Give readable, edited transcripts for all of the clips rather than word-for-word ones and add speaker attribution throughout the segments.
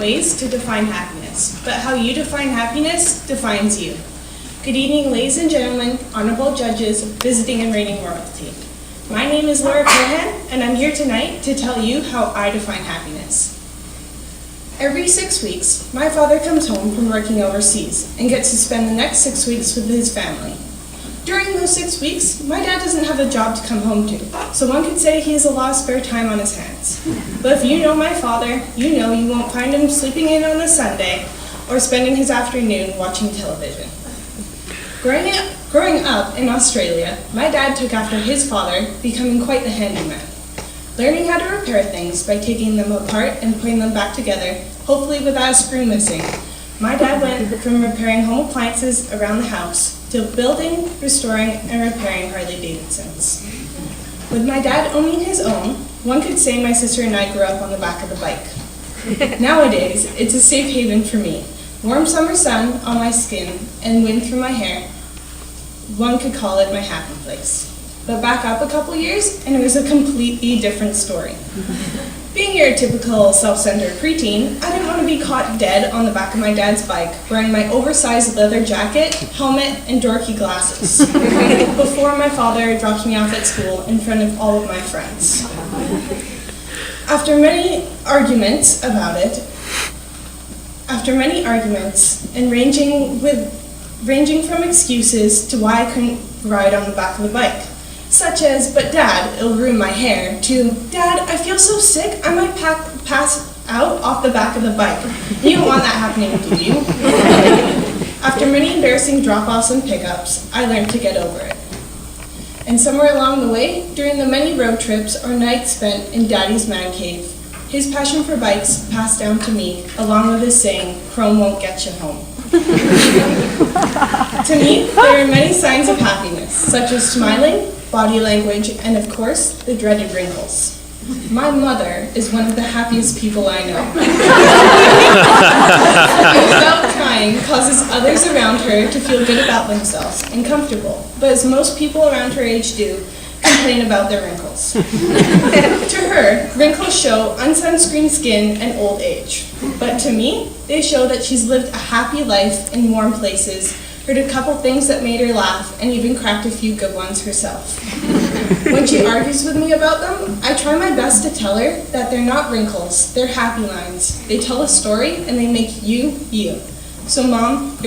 Speaker 1: ways to define happiness, but how you define happiness defines you. Good evening, ladies and gentlemen, honorable judges, visiting and reigning royalty. My name is Laura Kohan, and I'm here tonight to tell you how I define happiness. Every 6 weeks, my father comes home from working overseas and gets to spend the next 6 weeks with his family. During those 6 weeks, my dad doesn't have a job to come home to, so one could say he has a lot of spare time on his hands. But if you know my father, you know you won't find him sleeping in on a Sunday or spending his afternoon watching television. Growing up in Australia, my dad took after his father, becoming quite the handyman. Learning how to repair things by taking them apart and putting them back together, hopefully without a screw missing. My dad went from repairing home appliances around the house to building, restoring, and repairing Harley-Davidsons. With my dad owning his own, one could say my sister and I grew up on the back of the bike. Nowadays, it's a safe haven for me. Warm summer sun on my skin and wind through my hair. One could call it my happy place. But back up a couple years, and it was a completely different story. Being your typical self-centered preteen, I didn't want to be caught dead on the back of my dad's bike, wearing my oversized leather jacket, helmet, and dorky glasses, before my father dropped me off at school in front of all of my friends. After many arguments and ranging from excuses to why I couldn't ride on the back of the bike, such as, "But Dad, it'll ruin my hair," to, "Dad, I feel so sick, I might pass out off the back of the bike. You don't want that happening, do you?" After many embarrassing drop-offs and pickups, I learned to get over it. And somewhere along the way, during the many road trips or nights spent in Daddy's man cave, his passion for bikes passed down to me, along with his saying, "Chrome won't get you home." To me, there are many signs of happiness, such as smiling, body language, and of course, the dreaded wrinkles. My mother is one of the happiest people I know. And without trying, causes others around her to feel good about themselves and comfortable, but as most people around her age do, complain about their wrinkles. To her, wrinkles show unsunscreened skin and old age. But to me, they show that she's lived a happy life in warm places, heard a couple things that made her laugh, and even cracked a few good ones herself. When she argues with me about them, I try my best to tell her that they're not wrinkles, they're happy lines. They tell a story and they make you, you. So Mom,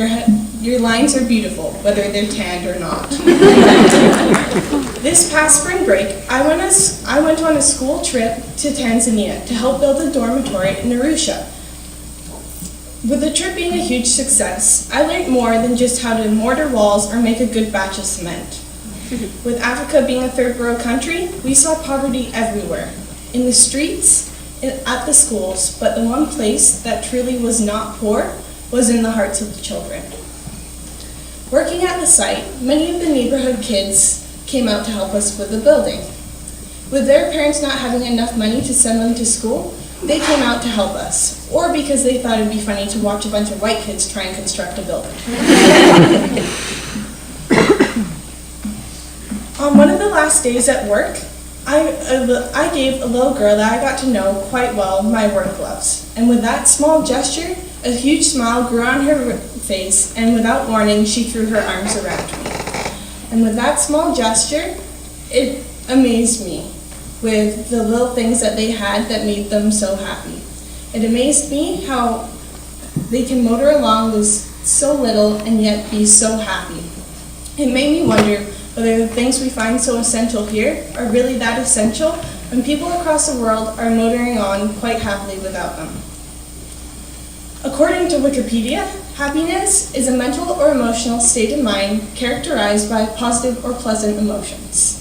Speaker 1: your lines are beautiful, whether they're tanned or not. This past spring break, I went on a school trip to Tanzania to help build a dormitory in Arusha. With the trip being a huge success, I learned more than just how to mortar walls or make a good batch of cement. With Africa being a third world country, we saw poverty everywhere, in the streets, at the schools, but the one place that truly was not poor was in the hearts of the children. Working at the site, many of the neighborhood kids came out to help us with the building. With their parents not having enough money to send them to school, they came out to help us, or because they thought it'd be funny to watch a bunch of white kids try and construct a building. On one of the last days at work, I gave a little girl that I got to know quite well my work gloves, and with that small gesture, a huge smile grew on her face, and without warning, she threw her arms around me. And with that small gesture, it amazed me with the little things that they had that made them so happy. It amazed me how they can motor along with so little and yet be so happy. It made me wonder whether the things we find so essential here are really that essential when people across the world are motoring on quite happily without them. According to Wikipedia, happiness is a mental or emotional state of mind characterized by positive or pleasant emotions.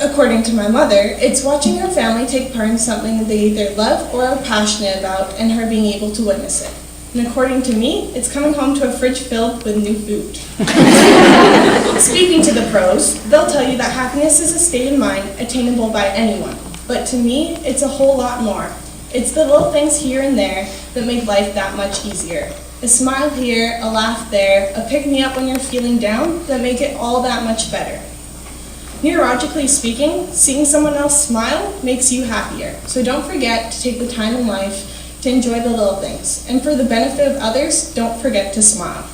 Speaker 1: According to my mother, it's watching her family take part in something they either love or are passionate about and her being able to witness it. And according to me, it's coming home to a fridge filled with new food. Speaking to the pros, they'll tell you that happiness is a state of mind attainable by anyone. But to me, it's a whole lot more. It's the little things here and there that make life that much easier. A smile here, a laugh there, a pick-me-up when you're feeling down that make it all that much better. Neurologically speaking, seeing someone else smile makes you happier. So don't forget to take the time in life to enjoy the little things, and for the benefit of others, don't forget to smile.